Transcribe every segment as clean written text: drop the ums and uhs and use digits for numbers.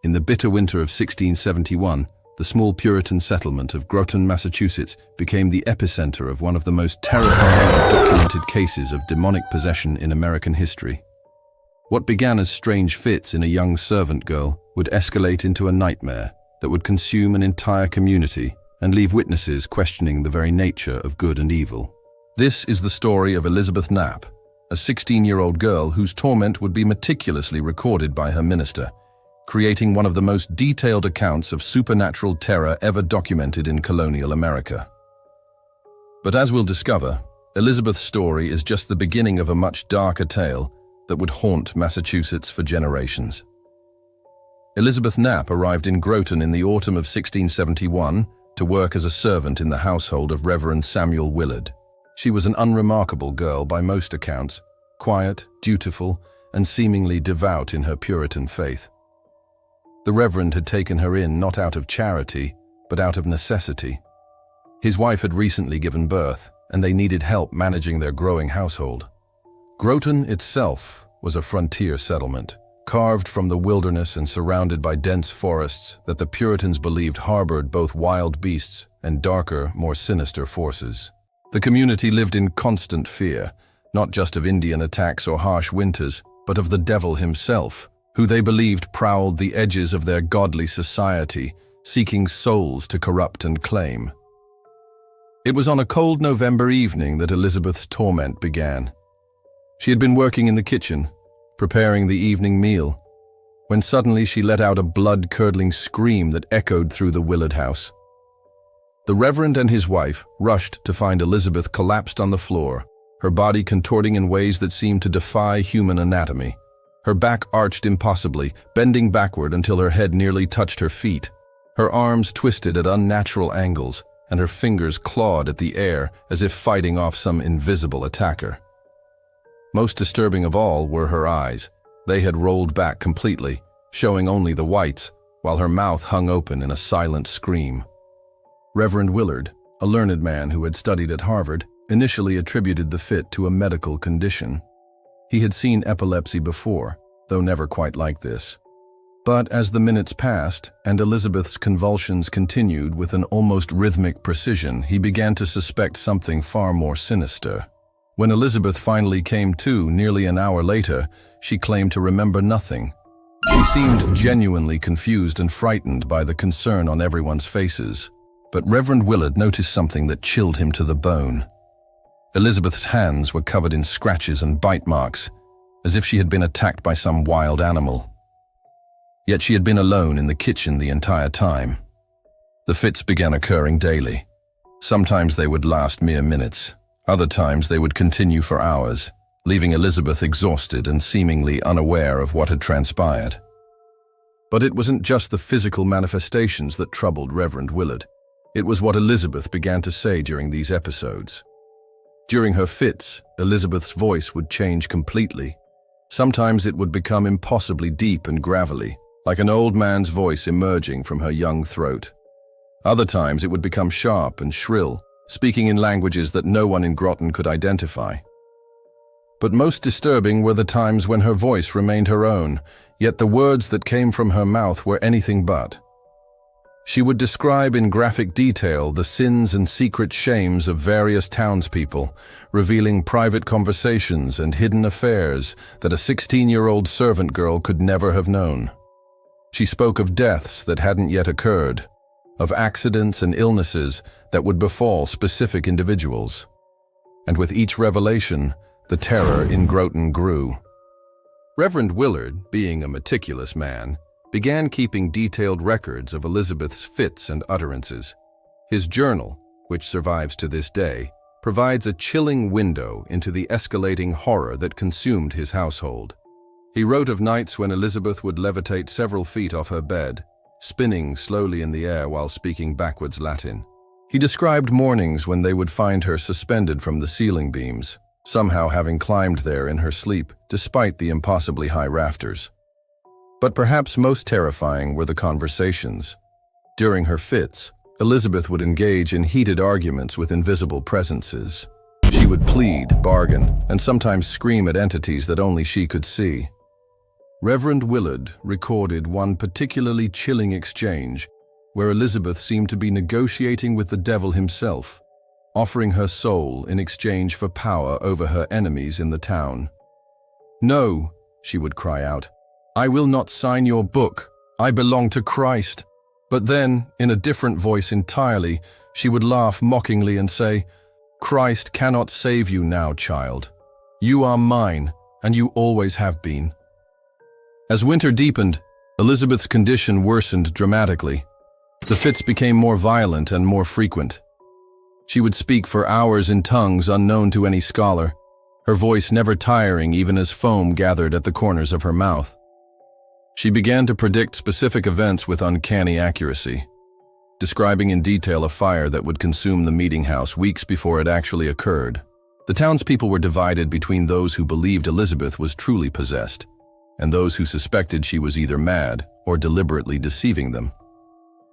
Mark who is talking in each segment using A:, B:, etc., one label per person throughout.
A: In the bitter winter of 1671, the small Puritan settlement of Groton, Massachusetts, became the epicenter of one of the most terrifying documented cases of demonic possession in American history. What began as strange fits in a young servant girl would escalate into a nightmare that would consume an entire community and leave witnesses questioning the very nature of good and evil. This is the story of Elizabeth Knapp, a 16-year-old girl whose torment would be meticulously recorded by her minister, creating one of the most detailed accounts of supernatural terror ever documented in colonial America. But as we'll discover, Elizabeth's story is just the beginning of a much darker tale that would haunt Massachusetts for generations. Elizabeth Knapp arrived in Groton in the autumn of 1671 to work as a servant in the household of Reverend Samuel Willard. She was an unremarkable girl by most accounts, quiet, dutiful, and seemingly devout in her Puritan faith. The Reverend had taken her in not out of charity, but out of necessity. His wife had recently given birth, and they needed help managing their growing household. Groton itself was a frontier settlement, carved from the wilderness and surrounded by dense forests that the Puritans believed harbored both wild beasts and darker, more sinister forces. The community lived in constant fear, not just of Indian attacks or harsh winters, but of the devil himself, who they believed prowled the edges of their godly society, seeking souls to corrupt and claim. It was on a cold November evening that Elizabeth's torment began. She had been working in the kitchen, preparing the evening meal, when suddenly she let out a blood-curdling scream that echoed through the Willard house. The Reverend and his wife rushed to find Elizabeth collapsed on the floor, her body contorting in ways that seemed to defy human anatomy. Her back arched impossibly, bending backward until her head nearly touched her feet. Her arms twisted at unnatural angles, and her fingers clawed at the air as if fighting off some invisible attacker. Most disturbing of all were her eyes. They had rolled back completely, showing only the whites, while her mouth hung open in a silent scream. Reverend Willard, a learned man who had studied at Harvard, initially attributed the fit to a medical condition. He had seen epilepsy before, though never quite like this. But as the minutes passed and Elizabeth's convulsions continued with an almost rhythmic precision, he began to suspect something far more sinister. When Elizabeth finally came to nearly an hour later, she claimed to remember nothing. She seemed genuinely confused and frightened by the concern on everyone's faces. But Reverend Willard noticed something that chilled him to the bone. Elizabeth's hands were covered in scratches and bite marks, as if she had been attacked by some wild animal. Yet she had been alone in the kitchen the entire time. The fits began occurring daily. Sometimes they would last mere minutes. Other times they would continue for hours, leaving Elizabeth exhausted and seemingly unaware of what had transpired. But it wasn't just the physical manifestations that troubled Reverend Willard. It was what Elizabeth began to say during these episodes. During her fits, Elizabeth's voice would change completely. Sometimes it would become impossibly deep and gravelly, like an old man's voice emerging from her young throat. Other times it would become sharp and shrill, speaking in languages that no one in Groton could identify. But most disturbing were the times when her voice remained her own, yet the words that came from her mouth were anything but. She would describe in graphic detail the sins and secret shames of various townspeople, revealing private conversations and hidden affairs that a 16-year-old servant girl could never have known. She spoke of deaths that hadn't yet occurred, of accidents and illnesses that would befall specific individuals. And with each revelation, the terror in Groton grew. Reverend Willard, being a meticulous man, began keeping detailed records of Elizabeth's fits and utterances. His journal, which survives to this day, provides a chilling window into the escalating horror that consumed his household. He wrote of nights when Elizabeth would levitate several feet off her bed, spinning slowly in the air while speaking backwards Latin. He described mornings when they would find her suspended from the ceiling beams, somehow having climbed there in her sleep despite the impossibly high rafters. But perhaps most terrifying were the conversations. During her fits, Elizabeth would engage in heated arguments with invisible presences. She would plead, bargain, and sometimes scream at entities that only she could see. Reverend Willard recorded one particularly chilling exchange where Elizabeth seemed to be negotiating with the devil himself, offering her soul in exchange for power over her enemies in the town. "No," she would cry out, "I will not sign your book. I belong to Christ." But then, in a different voice entirely, she would laugh mockingly and say, "Christ cannot save you now, child. You are mine, and you always have been." As winter deepened, Elizabeth's condition worsened dramatically. The fits became more violent and more frequent. She would speak for hours in tongues unknown to any scholar, her voice never tiring even as foam gathered at the corners of her mouth. She began to predict specific events with uncanny accuracy, describing in detail a fire that would consume the meeting house weeks before it actually occurred. The townspeople were divided between those who believed Elizabeth was truly possessed, and those who suspected she was either mad or deliberately deceiving them.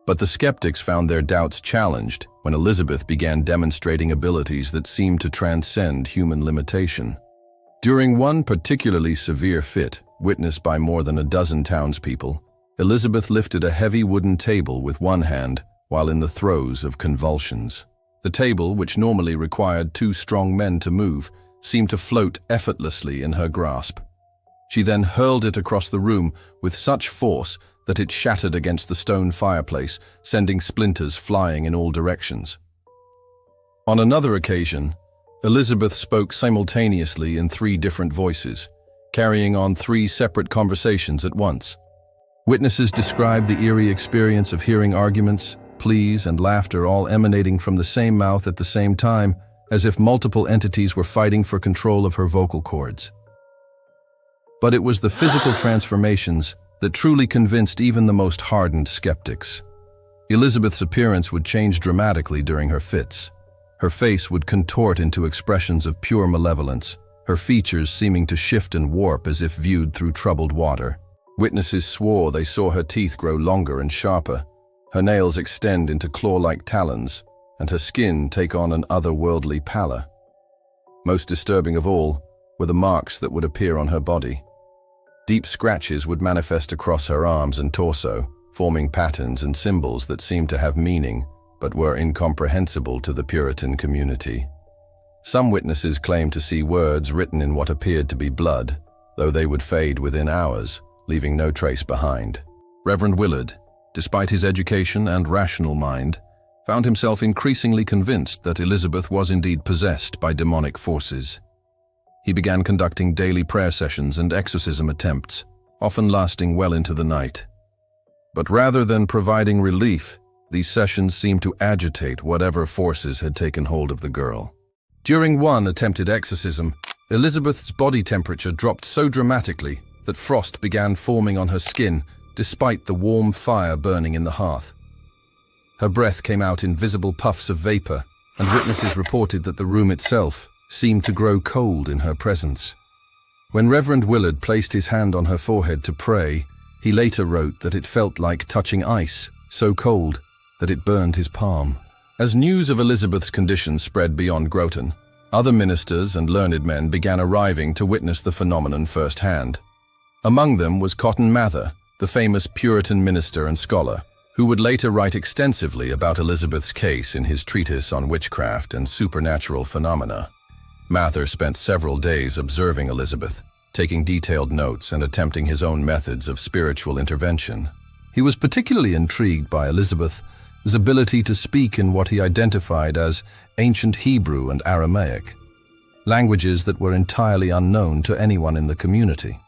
A: But the skeptics found their doubts challenged when Elizabeth began demonstrating abilities that seemed to transcend human limitation. During one particularly severe fit, witnessed by more than a dozen townspeople, Elizabeth lifted a heavy wooden table with one hand while in the throes of convulsions. The table, which normally required two strong men to move, seemed to float effortlessly in her grasp. She then hurled it across the room with such force that it shattered against the stone fireplace, sending splinters flying in all directions. On another occasion, Elizabeth spoke simultaneously in 3 different voices, carrying on 3 separate conversations at once. Witnesses described the eerie experience of hearing arguments, pleas, and laughter all emanating from the same mouth at the same time, as if multiple entities were fighting for control of her vocal cords. But it was the physical transformations that truly convinced even the most hardened skeptics. Elizabeth's appearance would change dramatically during her fits. Her face would contort into expressions of pure malevolence, her features seeming to shift and warp as if viewed through troubled water. Witnesses swore they saw her teeth grow longer and sharper, her nails extend into claw-like talons, and her skin take on an otherworldly pallor. Most disturbing of all were the marks that would appear on her body. Deep scratches would manifest across her arms and torso, forming patterns and symbols that seemed to have meaning, but were incomprehensible to the Puritan community. Some witnesses claimed to see words written in what appeared to be blood, though they would fade within hours, leaving no trace behind. Reverend Willard, despite his education and rational mind, found himself increasingly convinced that Elizabeth was indeed possessed by demonic forces. He began conducting daily prayer sessions and exorcism attempts, often lasting well into the night. But rather than providing relief, these sessions seemed to agitate whatever forces had taken hold of the girl. During one attempted exorcism, Elizabeth's body temperature dropped so dramatically that frost began forming on her skin despite the warm fire burning in the hearth. Her breath came out in visible puffs of vapor, and witnesses reported that the room itself seemed to grow cold in her presence. When Reverend Willard placed his hand on her forehead to pray, he later wrote that it felt like touching ice, so cold that it burned his palm. As news of Elizabeth's condition spread beyond Groton, other ministers and learned men began arriving to witness the phenomenon firsthand. Among them was Cotton Mather, the famous Puritan minister and scholar, who would later write extensively about Elizabeth's case in his treatise on witchcraft and supernatural phenomena. Mather spent several days observing Elizabeth, taking detailed notes and attempting his own methods of spiritual intervention. He was particularly intrigued by Elizabeth's ability to speak in what he identified as ancient Hebrew and Aramaic, languages that were entirely unknown to anyone in the community.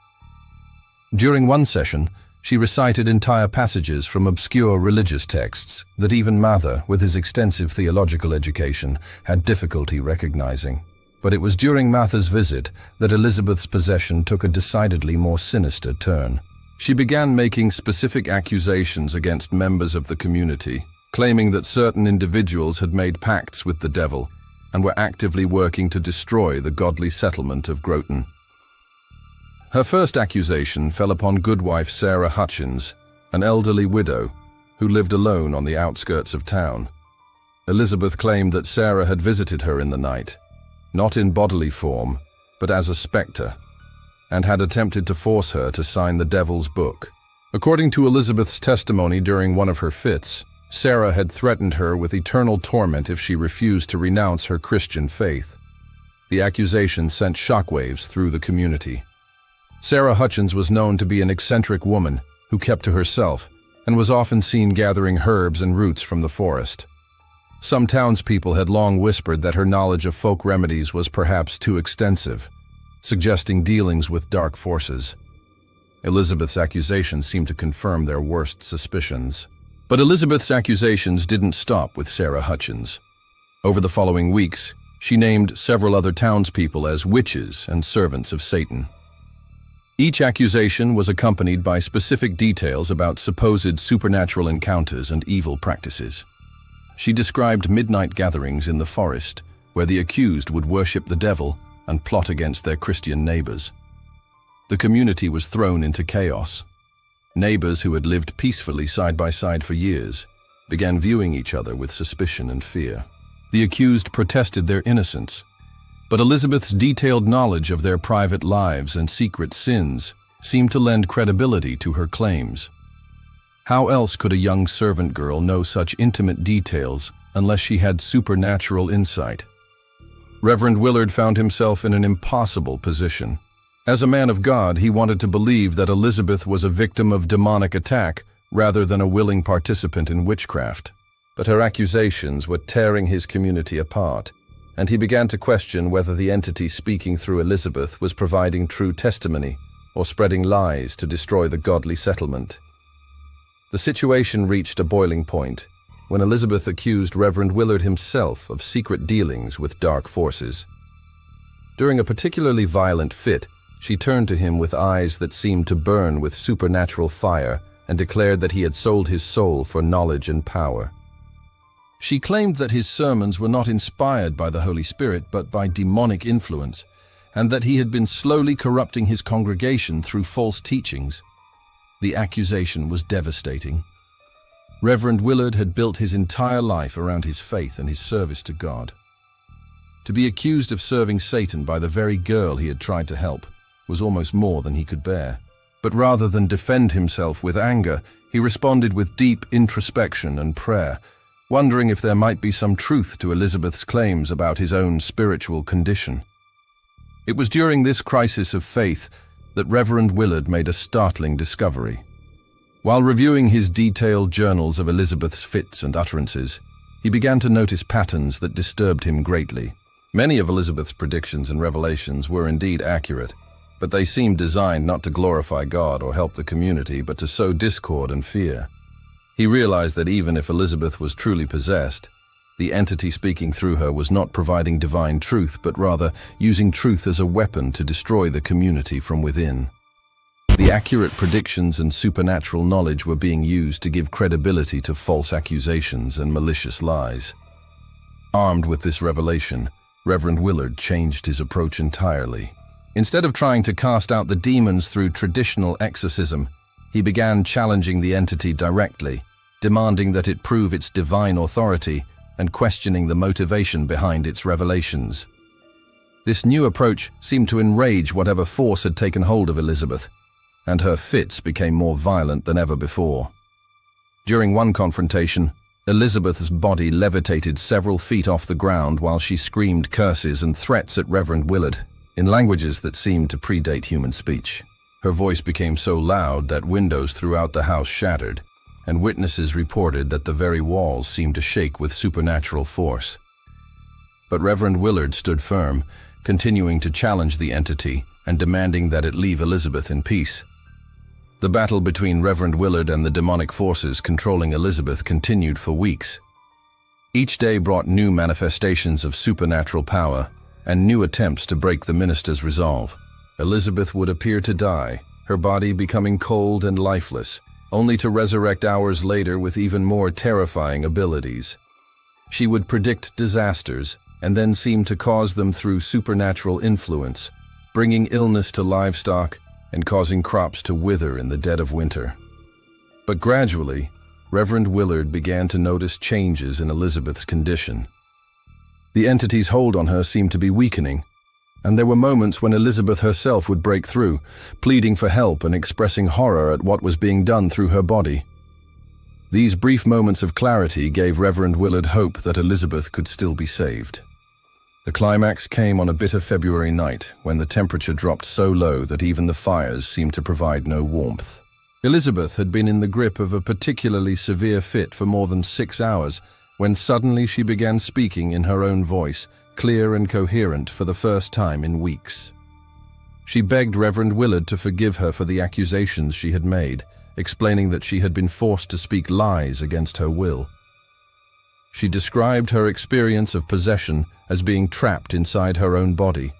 A: During one session, she recited entire passages from obscure religious texts that even Mather, with his extensive theological education, had difficulty recognizing. But it was during Mather's visit that Elizabeth's possession took a decidedly more sinister turn. She began making specific accusations against members of the community, claiming that certain individuals had made pacts with the devil and were actively working to destroy the godly settlement of Groton. Her first accusation fell upon goodwife Sarah Hutchins, an elderly widow who lived alone on the outskirts of town. Elizabeth claimed that Sarah had visited her in the night, not in bodily form, but as a spectre, and had attempted to force her to sign the devil's book. According to Elizabeth's testimony during one of her fits, Sarah had threatened her with eternal torment if she refused to renounce her Christian faith. The accusation sent shockwaves through the community. Sarah Hutchins was known to be an eccentric woman who kept to herself and was often seen gathering herbs and roots from the forest. Some townspeople had long whispered that her knowledge of folk remedies was perhaps too extensive, suggesting dealings with dark forces. Elizabeth's accusations seemed to confirm their worst suspicions. But Elizabeth's accusations didn't stop with Sarah Hutchins. Over the following weeks, she named several other townspeople as witches and servants of Satan. Each accusation was accompanied by specific details about supposed supernatural encounters and evil practices. She described midnight gatherings in the forest where the accused would worship the devil and plot against their Christian neighbors. The community was thrown into chaos. Neighbors who had lived peacefully side by side for years began viewing each other with suspicion and fear. The accused protested their innocence, but Elizabeth's detailed knowledge of their private lives and secret sins seemed to lend credibility to her claims. How else could a young servant girl know such intimate details unless she had supernatural insight? Reverend Willard found himself in an impossible position. As a man of God, he wanted to believe that Elizabeth was a victim of demonic attack rather than a willing participant in witchcraft. But her accusations were tearing his community apart, and he began to question whether the entity speaking through Elizabeth was providing true testimony or spreading lies to destroy the godly settlement. The situation reached a boiling point when Elizabeth accused Reverend Willard himself of secret dealings with dark forces. During a particularly violent fit, she turned to him with eyes that seemed to burn with supernatural fire and declared that he had sold his soul for knowledge and power. She claimed that his sermons were not inspired by the Holy Spirit but by demonic influence, and that he had been slowly corrupting his congregation through false teachings. The accusation was devastating. Reverend Willard had built his entire life around his faith and his service to God. To be accused of serving Satan by the very girl he had tried to help was almost more than he could bear. But rather than defend himself with anger, he responded with deep introspection and prayer, wondering if there might be some truth to Elizabeth's claims about his own spiritual condition. It was during this crisis of faith that Reverend Willard made a startling discovery. While reviewing his detailed journals of Elizabeth's fits and utterances, he began to notice patterns that disturbed him greatly. Many of Elizabeth's predictions and revelations were indeed accurate, but they seemed designed not to glorify God or help the community, but to sow discord and fear. He realized that even if Elizabeth was truly possessed, the entity speaking through her was not providing divine truth, but rather using truth as a weapon to destroy the community from within. The accurate predictions and supernatural knowledge were being used to give credibility to false accusations and malicious lies. Armed with this revelation, Reverend Willard changed his approach entirely. Instead of trying to cast out the demons through traditional exorcism, he began challenging the entity directly, demanding that it prove its divine authority and questioning the motivation behind its revelations. This new approach seemed to enrage whatever force had taken hold of Elizabeth, and her fits became more violent than ever before. During one confrontation, Elizabeth's body levitated several feet off the ground while she screamed curses and threats at Reverend Willard, in languages that seemed to predate human speech. Her voice became so loud that windows throughout the house shattered, and witnesses reported that the very walls seemed to shake with supernatural force. But Reverend Willard stood firm, continuing to challenge the entity and demanding that it leave Elizabeth in peace. The battle between Reverend Willard and the demonic forces controlling Elizabeth continued for weeks. Each day brought new manifestations of supernatural power and new attempts to break the minister's resolve. Elizabeth would appear to die, her body becoming cold and lifeless, only to resurrect hours later with even more terrifying abilities. She would predict disasters and then seem to cause them through supernatural influence, bringing illness to livestock and causing crops to wither in the dead of winter. But gradually, Reverend Willard began to notice changes in Elizabeth's condition. The entity's hold on her seemed to be weakening. And there were moments when Elizabeth herself would break through, pleading for help and expressing horror at what was being done through her body. These brief moments of clarity gave Reverend Willard hope that Elizabeth could still be saved. The climax came on a bitter February night when the temperature dropped so low that even the fires seemed to provide no warmth. Elizabeth had been in the grip of a particularly severe fit for more than 6 hours when suddenly she began speaking in her own voice, clear and coherent for the first time in weeks. She begged Reverend Willard to forgive her for the accusations she had made, explaining that she had been forced to speak lies against her will. She described her experience of possession as being trapped inside her own body,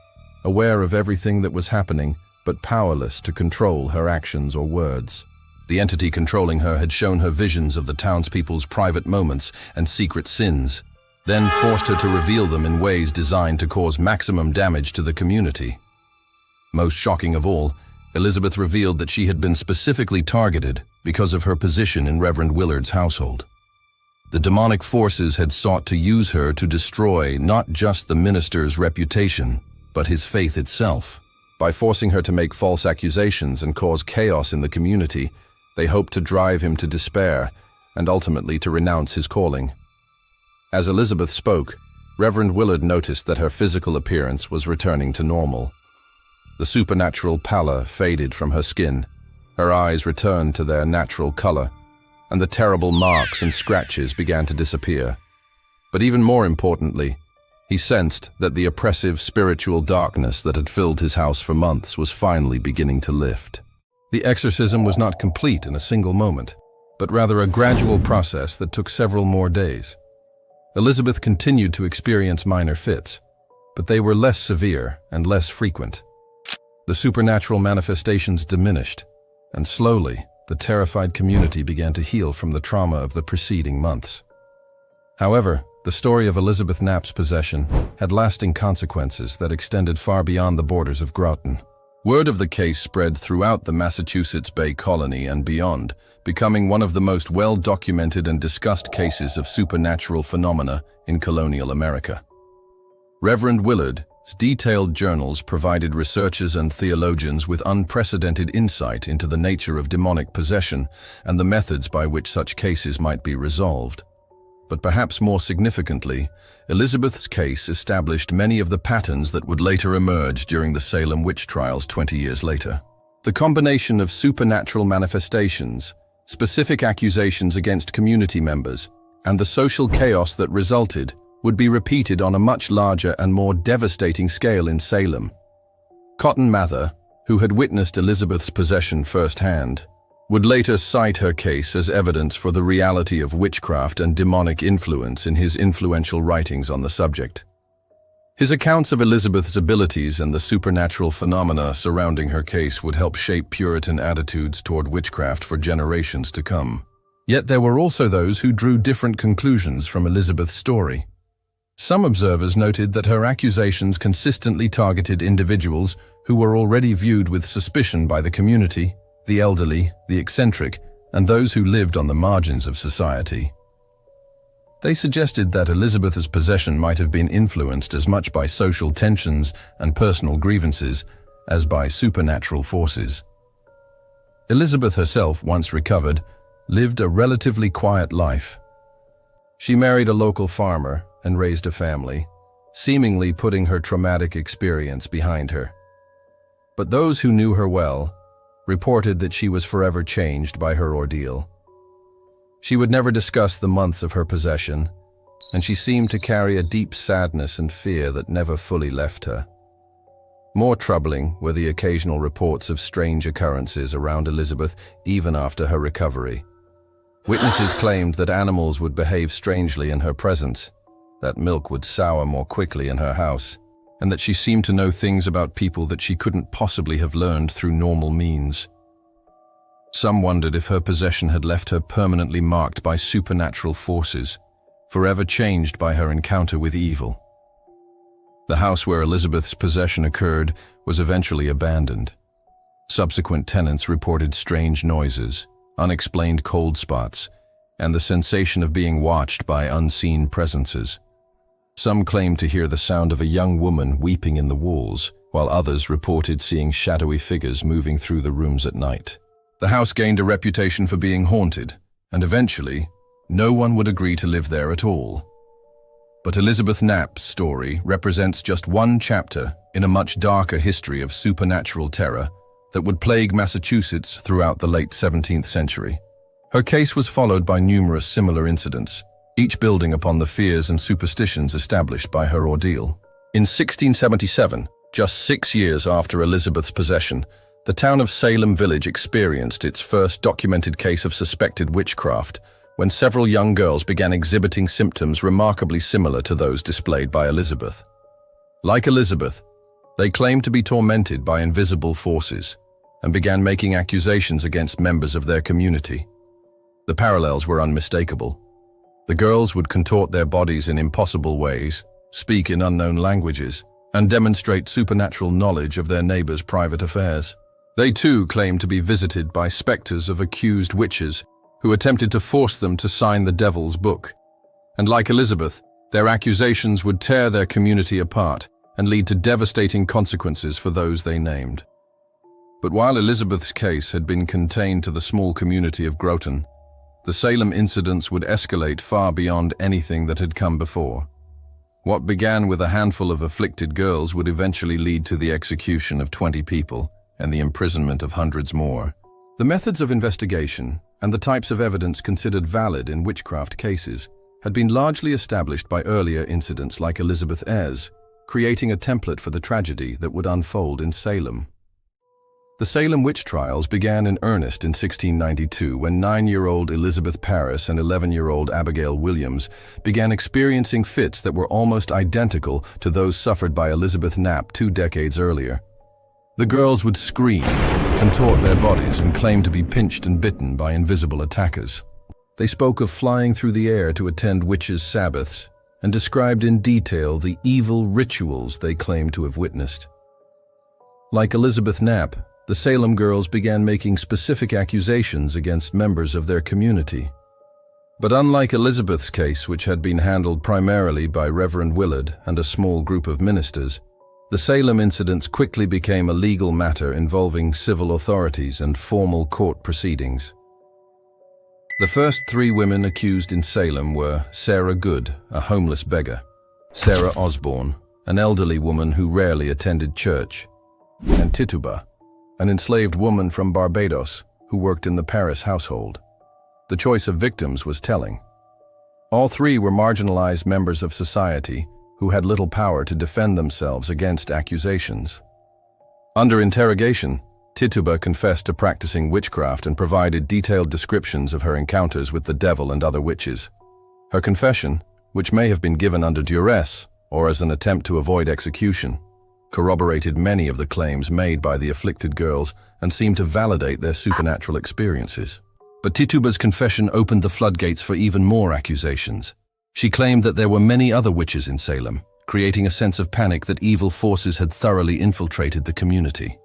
A: aware of everything that was happening, but powerless to control her actions or words. The entity controlling her had shown her visions of the townspeople's private moments and secret sins, then forced her to reveal them in ways designed to cause maximum damage to the community. Most shocking of all, Elizabeth revealed that she had been specifically targeted because of her position in Reverend Willard's household. The demonic forces had sought to use her to destroy not just the minister's reputation, but his faith itself. By forcing her to make false accusations and cause chaos in the community, they hoped to drive him to despair and ultimately to renounce his calling. As Elizabeth spoke, Reverend Willard noticed that her physical appearance was returning to normal. The supernatural pallor faded from her skin, her eyes returned to their natural color, and the terrible marks and scratches began to disappear. But even more importantly, he sensed that the oppressive spiritual darkness that had filled his house for months was finally beginning to lift. The exorcism was not complete in a single moment, but rather a gradual process that took several more days. Elizabeth continued to experience minor fits, but they were less severe and less frequent. The supernatural manifestations diminished, and slowly, the terrified community began to heal from the trauma of the preceding months. However, the story of Elizabeth Knapp's possession had lasting consequences that extended far beyond the borders of Groton. Word of the case spread throughout the Massachusetts Bay Colony and beyond, becoming one of the most well-documented and discussed cases of supernatural phenomena in colonial America. Reverend Willard's detailed journals provided researchers and theologians with unprecedented insight into the nature of demonic possession and the methods by which such cases might be resolved. But perhaps more significantly, Elizabeth's case established many of the patterns that would later emerge during the Salem witch trials 20 years later. The combination of supernatural manifestations, specific accusations against community members, and the social chaos that resulted would be repeated on a much larger and more devastating scale in Salem. Cotton Mather, who had witnessed Elizabeth's possession firsthand, would later cite her case as evidence for the reality of witchcraft and demonic influence in his influential writings on the subject. His accounts of Elizabeth's abilities and the supernatural phenomena surrounding her case would help shape Puritan attitudes toward witchcraft for generations to come. Yet there were also those who drew different conclusions from Elizabeth's story. Some observers noted that her accusations consistently targeted individuals who were already viewed with suspicion by the community, the elderly, the eccentric, and those who lived on the margins of society. They suggested that Elizabeth's possession might have been influenced as much by social tensions and personal grievances as by supernatural forces. Elizabeth herself, once recovered, lived a relatively quiet life. She married a local farmer and raised a family, seemingly putting her traumatic experience behind her. But those who knew her well reported that she was forever changed by her ordeal. She would never discuss the months of her possession, and she seemed to carry a deep sadness and fear that never fully left her. More troubling were the occasional reports of strange occurrences around Elizabeth even after her recovery. Witnesses claimed that animals would behave strangely in her presence, that milk would sour more quickly in her house, and that she seemed to know things about people that she couldn't possibly have learned through normal means. Some wondered if her possession had left her permanently marked by supernatural forces, forever changed by her encounter with evil. The house where Elizabeth's possession occurred was eventually abandoned. Subsequent tenants reported strange noises, unexplained cold spots, and the sensation of being watched by unseen presences. Some claimed to hear the sound of a young woman weeping in the walls, while others reported seeing shadowy figures moving through the rooms at night. The house gained a reputation for being haunted, and eventually, no one would agree to live there at all. But Elizabeth Knapp's story represents just one chapter in a much darker history of supernatural terror that would plague Massachusetts throughout the late 17th century. Her case was followed by numerous similar incidents, each building upon the fears and superstitions established by her ordeal. In 1677, just 6 years after Elizabeth's possession, the town of Salem Village experienced its first documented case of suspected witchcraft, when several young girls began exhibiting symptoms remarkably similar to those displayed by Elizabeth. Like Elizabeth, they claimed to be tormented by invisible forces and began making accusations against members of their community. The parallels were unmistakable. The girls would contort their bodies in impossible ways, speak in unknown languages, and demonstrate supernatural knowledge of their neighbors' private affairs. They too claimed to be visited by specters of accused witches who attempted to force them to sign the devil's book. And like Elizabeth, their accusations would tear their community apart and lead to devastating consequences for those they named. But while Elizabeth's case had been contained to the small community of Groton, the Salem incidents would escalate far beyond anything that had come before. What began with a handful of afflicted girls would eventually lead to the execution of 20 people and the imprisonment of hundreds more. The methods of investigation and the types of evidence considered valid in witchcraft cases had been largely established by earlier incidents like Elizabeth Ayres, creating a template for the tragedy that would unfold in Salem. The Salem witch trials began in earnest in 1692 when 9-year-old Elizabeth Parris and 11-year-old Abigail Williams began experiencing fits that were almost identical to those suffered by Elizabeth Knapp 2 decades earlier. The girls would scream, contort their bodies, and claim to be pinched and bitten by invisible attackers. They spoke of flying through the air to attend witches' sabbaths and described in detail the evil rituals they claimed to have witnessed. Like Elizabeth Knapp, the Salem girls began making specific accusations against members of their community. But unlike Elizabeth's case, which had been handled primarily by Reverend Willard and a small group of ministers, the Salem incidents quickly became a legal matter involving civil authorities and formal court proceedings. The first 3 women accused in Salem were Sarah Good, a homeless beggar, Sarah Osborne, an elderly woman who rarely attended church, and Tituba, an enslaved woman from Barbados who worked in the Paris household. The choice of victims was telling. All 3 were marginalized members of society who had little power to defend themselves against accusations. Under interrogation, Tituba confessed to practicing witchcraft and provided detailed descriptions of her encounters with the devil and other witches. Her confession, which may have been given under duress or as an attempt to avoid execution, corroborated many of the claims made by the afflicted girls and seemed to validate their supernatural experiences. But Tituba's confession opened the floodgates for even more accusations. She claimed that there were many other witches in Salem, creating a sense of panic that evil forces had thoroughly infiltrated the community.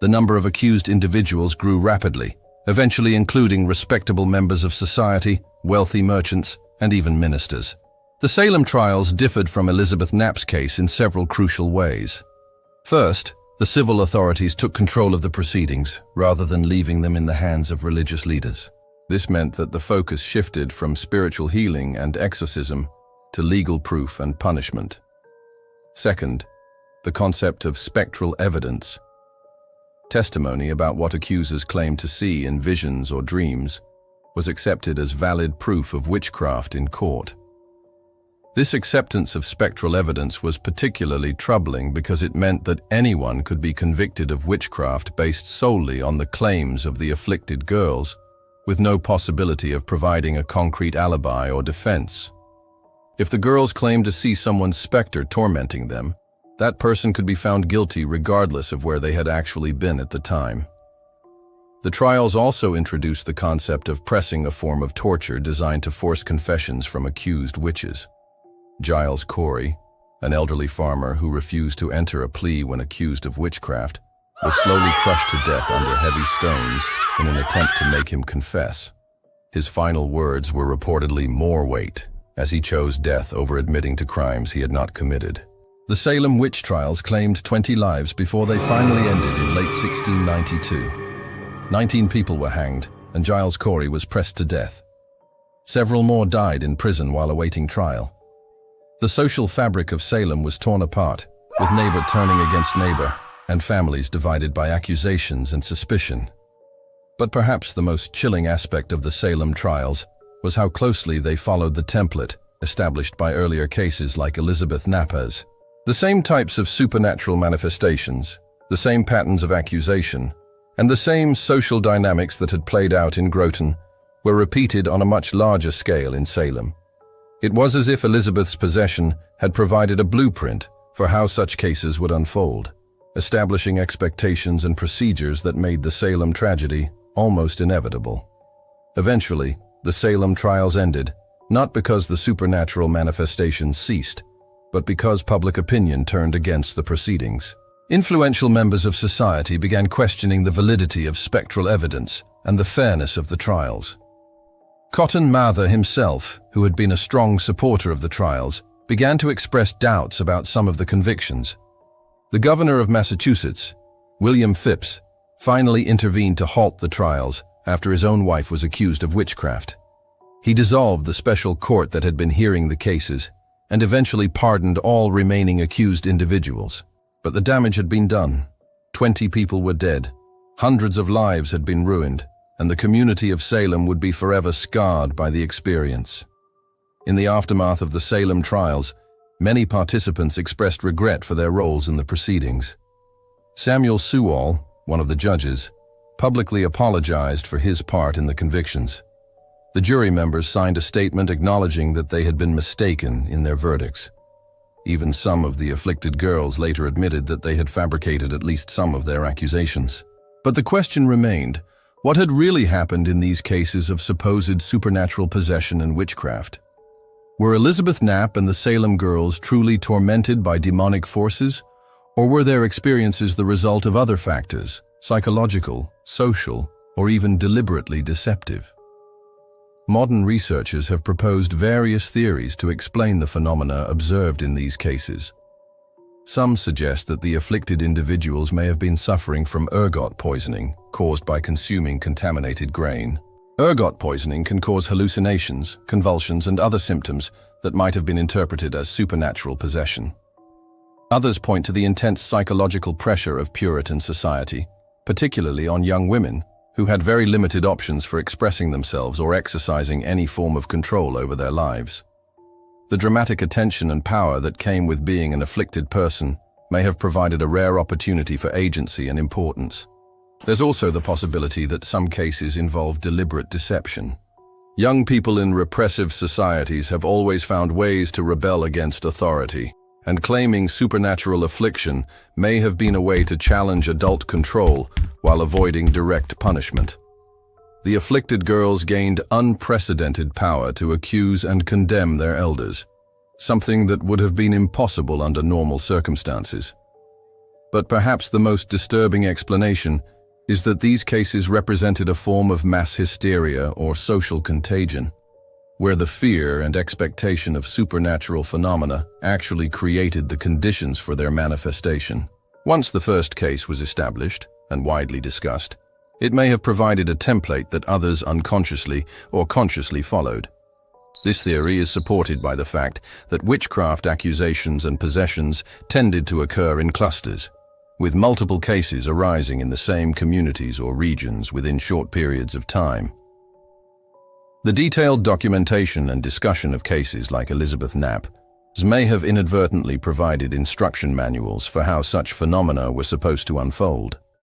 A: The number of accused individuals grew rapidly, eventually including respectable members of society, wealthy merchants, and even ministers. The Salem trials differed from Elizabeth Knapp's case in several crucial ways. First, the civil authorities took control of the proceedings, rather than leaving them in the hands of religious leaders. This meant that the focus shifted from spiritual healing and exorcism to legal proof and punishment. Second, the concept of spectral evidence. Testimony about what accusers claimed to see in visions or dreams was accepted as valid proof of witchcraft in court. This acceptance of spectral evidence was particularly troubling because it meant that anyone could be convicted of witchcraft based solely on the claims of the afflicted girls, with no possibility of providing a concrete alibi or defense. If the girls claimed to see someone's specter tormenting them, that person could be found guilty regardless of where they had actually been at the time. The trials also introduced the concept of pressing, a form of torture designed to force confessions from accused witches. Giles Corey, an elderly farmer who refused to enter a plea when accused of witchcraft, was slowly crushed to death under heavy stones in an attempt to make him confess. His final words were reportedly, "More weight," as he chose death over admitting to crimes he had not committed. The Salem witch trials claimed 20 lives before they finally ended in late 1692. 19 people were hanged, and Giles Corey was pressed to death. Several more died in prison while awaiting trial. The social fabric of Salem was torn apart, with neighbor turning against neighbor, and families divided by accusations and suspicion. But perhaps the most chilling aspect of the Salem trials was how closely they followed the template established by earlier cases like Elizabeth Knapp's. The same types of supernatural manifestations, the same patterns of accusation, and the same social dynamics that had played out in Groton were repeated on a much larger scale in Salem. It was as if Elizabeth's possession had provided a blueprint for how such cases would unfold, establishing expectations and procedures that made the Salem tragedy almost inevitable. Eventually, the Salem trials ended, not because the supernatural manifestations ceased, but because public opinion turned against the proceedings. Influential members of society began questioning the validity of spectral evidence and the fairness of the trials. Cotton Mather himself, who had been a strong supporter of the trials, began to express doubts about some of the convictions. The governor of Massachusetts, William Phips, finally intervened to halt the trials after his own wife was accused of witchcraft. He dissolved the special court that had been hearing the cases and eventually pardoned all remaining accused individuals. But the damage had been done. 20 people were dead, hundreds of lives had been ruined, and the community of Salem would be forever scarred by the experience. In the aftermath of the Salem trials, many participants expressed regret for their roles in the proceedings. Samuel Willard, one of the judges, publicly apologized for his part in the convictions. The jury members signed a statement acknowledging that they had been mistaken in their verdicts. Even some of the afflicted girls later admitted that they had fabricated at least some of their accusations. But the question remained, what had really happened in these cases of supposed supernatural possession and witchcraft? Were Elizabeth Knapp and the Salem girls truly tormented by demonic forces, or were their experiences the result of other factors, psychological, social, or even deliberately deceptive? Modern researchers have proposed various theories to explain the phenomena observed in these cases. Some suggest that the afflicted individuals may have been suffering from ergot poisoning caused by consuming contaminated grain. Ergot poisoning can cause hallucinations, convulsions, and other symptoms that might have been interpreted as supernatural possession. Others point to the intense psychological pressure of Puritan society, particularly on young women, who had very limited options for expressing themselves or exercising any form of control over their lives. The dramatic attention and power that came with being an afflicted person may have provided a rare opportunity for agency and importance. There's also the possibility that some cases involve deliberate deception. Young people in repressive societies have always found ways to rebel against authority, and claiming supernatural affliction may have been a way to challenge adult control while avoiding direct punishment. The afflicted girls gained unprecedented power to accuse and condemn their elders, something that would have been impossible under normal circumstances. But perhaps the most disturbing explanation is that these cases represented a form of mass hysteria or social contagion, where the fear and expectation of supernatural phenomena actually created the conditions for their manifestation. Once the first case was established and widely discussed, it may have provided a template that others unconsciously or consciously followed. This theory is supported by the fact that witchcraft accusations and possessions tended to occur in clusters, with multiple cases arising in the same communities or regions within short periods of time. The detailed documentation and discussion of cases like Elizabeth Knapp may have inadvertently provided instruction manuals for how such phenomena were supposed to unfold.